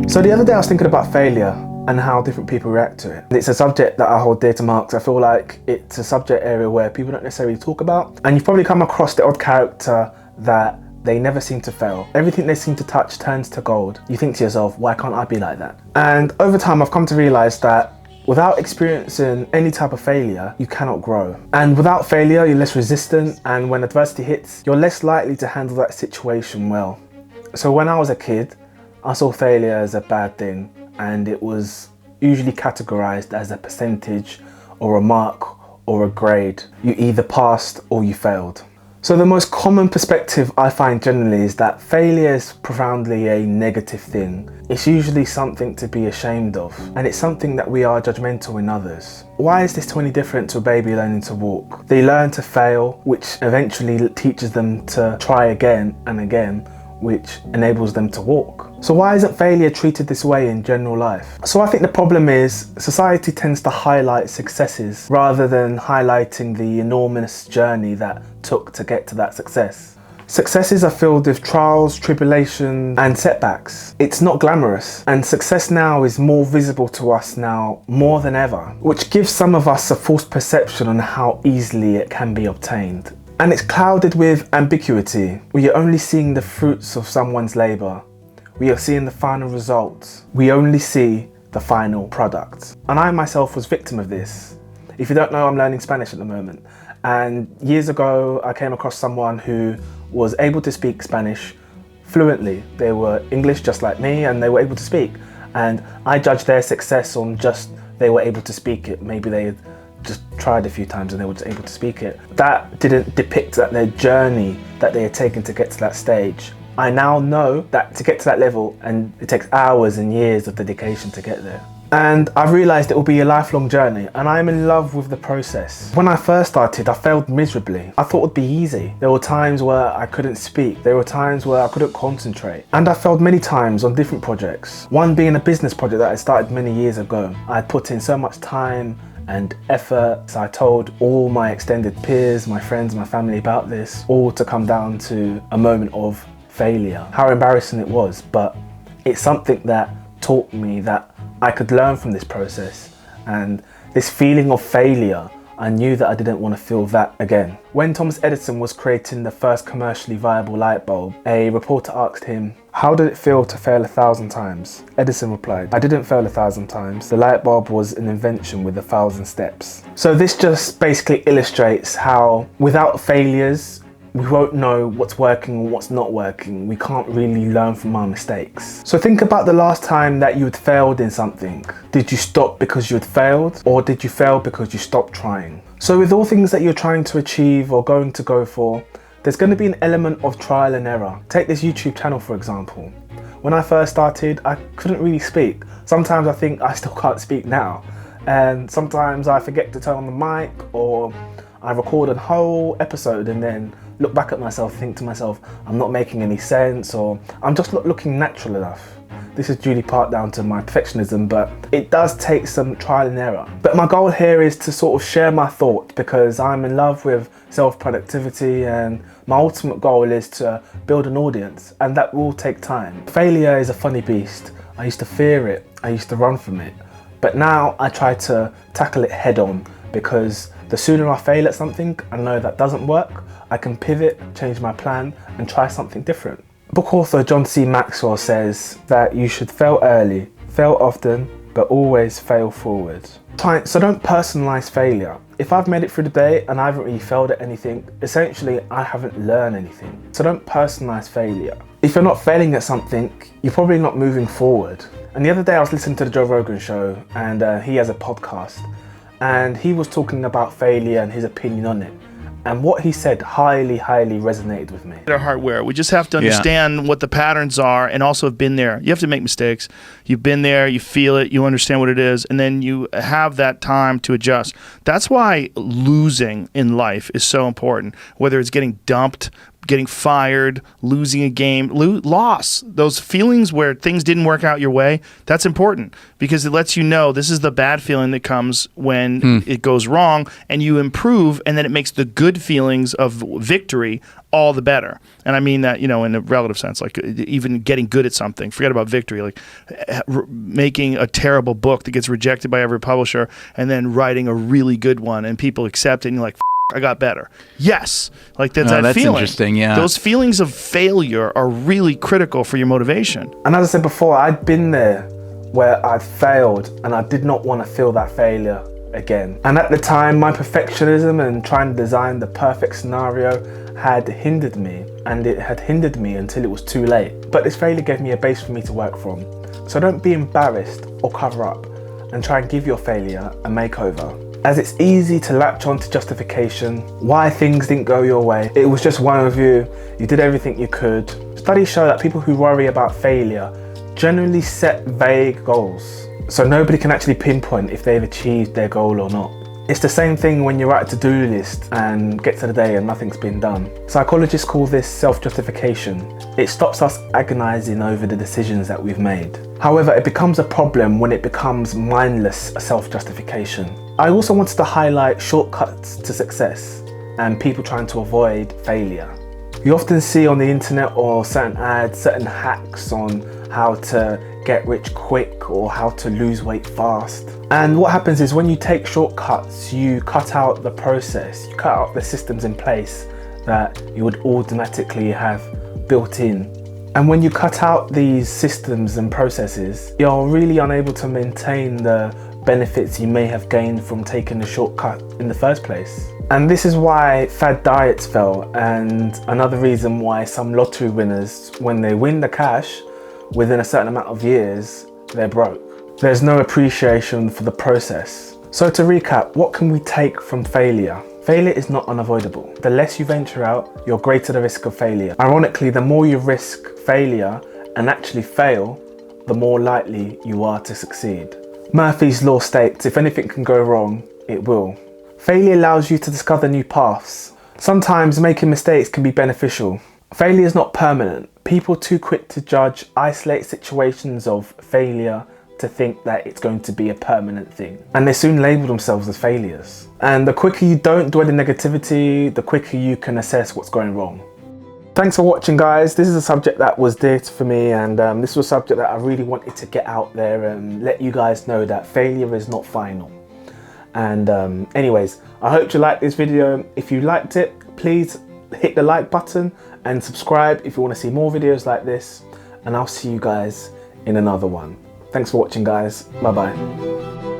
So the other day I was thinking about failure and how different people react to it. It's a subject that I hold dear to my heart. I feel like it's a subject area where people don't necessarily talk about. And you've probably come across the odd character that they never seem to fail. Everything they seem to touch turns to gold. You think to yourself, why can't I be like that? And over time I've come to realize that without experiencing any type of failure, you cannot grow. And without failure, you're less resistant, and when adversity hits, you're less likely to handle that situation well. So when I was a kid, I saw failure as a bad thing, and it was usually categorized as a percentage or a mark or a grade. You either passed or you failed. So the most common perspective I find generally is that failure is profoundly a negative thing. It's usually something to be ashamed of, and it's something that we are judgmental in others. Why is this any different to a baby learning to walk? They learn to fail, which eventually teaches them to try again and again, which enables them to walk. So why isn't failure treated this way in general life? So I think the problem is society tends to highlight successes rather than highlighting the enormous journey that took to get to that success. Successes are filled with trials, tribulations, and setbacks. It's not glamorous, and success now is more visible to us now more than ever, which gives some of us a false perception on how easily it can be obtained. And it's clouded with ambiguity. We are only seeing the fruits of someone's labor. We are seeing the final results. We only see the final product. And I myself was victim of this. If you don't know, I'm learning Spanish at the moment. And years ago, I came across someone who was able to speak Spanish fluently. They were English just like me, and they were able to speak. And I judged their success on just they were able to speak it. Maybe they had just tried a few times and they were just able to speak it. That didn't depict that their journey that they had taken to get to that stage. I now know that to get to that level, and it takes hours and years of dedication to get there. And I've realized it will be a lifelong journey, and I'm in love with the process. When I first started, I failed miserably. I thought it would be easy. There were times where I couldn't speak. There were times where I couldn't concentrate. And I failed many times on different projects. One being a business project that I started many years ago. I had put in so much time and effort. So I told all my extended peers, my friends, my family about this, all to come down to a moment of failure. How embarrassing it was, but it's something that taught me that I could learn from this process. And this feeling of failure, I knew that I didn't want to feel that again. When Thomas Edison was creating the first commercially viable light bulb, a reporter asked him, "How did it feel to fail 1,000 times?" Edison replied, "I didn't fail 1,000 times. The light bulb was an invention with 1,000 steps." So this just basically illustrates how without failures, we won't know what's working and what's not working. We can't really learn from our mistakes. So think about the last time that you had failed in something. Did you stop because you had failed, or did you fail because you stopped trying? So with all things that you're trying to achieve or going to go for, there's going to be an element of trial and error. Take this YouTube channel for example. When I first started, I couldn't really speak. Sometimes I think I still can't speak now. And sometimes I forget to turn on the mic, or I record a whole episode and then look back at myself, think to myself, I'm not making any sense, or I'm just not looking natural enough. This is duly part down to my perfectionism, but it does take some trial and error. But my goal here is to sort of share my thought, because I'm in love with self-productivity, and my ultimate goal is to build an audience, and that will take time. Failure is a funny beast. I used to fear it, I used to run from it, but now I try to tackle it head on, because the sooner I fail at something, I know that doesn't work, I can pivot, change my plan, and try something different. Book author John C. Maxwell says that you should fail early, fail often, but always fail forward. So don't personalize failure. If I've made it through the day and I haven't really failed at anything, essentially I haven't learned anything. So don't personalize failure. If you're not failing at something, you're probably not moving forward. And the other day I was listening to the Joe Rogan show, and he has a podcast, and he was talking about failure and his opinion on it. And what he said highly resonated with me. Our hardware. We just have to understand what the patterns are, and also have been there. You have to make mistakes. You've been there, you feel it, you understand what it is, and then you have that time to adjust. That's why losing in life is so important. Whether it's getting dumped, getting fired, losing a game, loss, those feelings where things didn't work out your way, that's important, because it lets you know this is the bad feeling that comes when it goes wrong, and you improve, and then it makes the good feelings of victory all the better. And I mean that, in a relative sense, like even getting good at something, forget about victory, like making a terrible book that gets rejected by every publisher and then writing a really good one and people accept it and you're like, I got better. Yes. Like that that's feeling. Interesting, yeah. Those feelings of failure are really critical for your motivation. And as I said before, I'd been there where I'd failed and I did not want to feel that failure again. And at the time, my perfectionism and trying to design the perfect scenario had hindered me, and it had hindered me until it was too late. But this failure gave me a base for me to work from. So don't be embarrassed or cover up, and try and give your failure a makeover. As it's easy to latch on to justification, why things didn't go your way. It was just one of you did everything you could. Studies show that people who worry about failure generally set vague goals, so nobody can actually pinpoint if they've achieved their goal or not. It's the same thing when you write a to-do list and get to the day and nothing's been done. Psychologists call this self-justification. It stops us agonizing over the decisions that we've made. However, it becomes a problem when it becomes mindless self-justification. I also wanted to highlight shortcuts to success and people trying to avoid failure. You often see on the internet or certain ads, certain hacks on how to get rich quick or how to lose weight fast. And what happens is when you take shortcuts, you cut out the process, you cut out the systems in place that you would automatically have built in. And when you cut out these systems and processes, you're really unable to maintain the benefits you may have gained from taking the shortcut in the first place. And this is why fad diets fell, and another reason why some lottery winners, when they win the cash, within a certain amount of years, they're broke. There's no appreciation for the process. So to recap, what can we take from failure? Failure is not unavoidable. The less you venture out, you're greater the risk of failure. Ironically, the more you risk failure and actually fail, the more likely you are to succeed. Murphy's Law states, if anything can go wrong, it will. Failure allows you to discover new paths. Sometimes making mistakes can be beneficial. Failure is not permanent. People too quick to judge isolate situations of failure to think that it's going to be a permanent thing. And they soon label themselves as failures. And the quicker you don't dwell in negativity, the quicker you can assess what's going wrong. Thanks for watching, guys. This is a subject that was dear for me, and this was a subject that I really wanted to get out there and let you guys know that failure is not final. And anyways, I hope you liked this video. If you liked it, please hit the like button and subscribe if you want to see more videos like this, and I'll see you guys in another one. Thanks for watching, guys. Bye bye.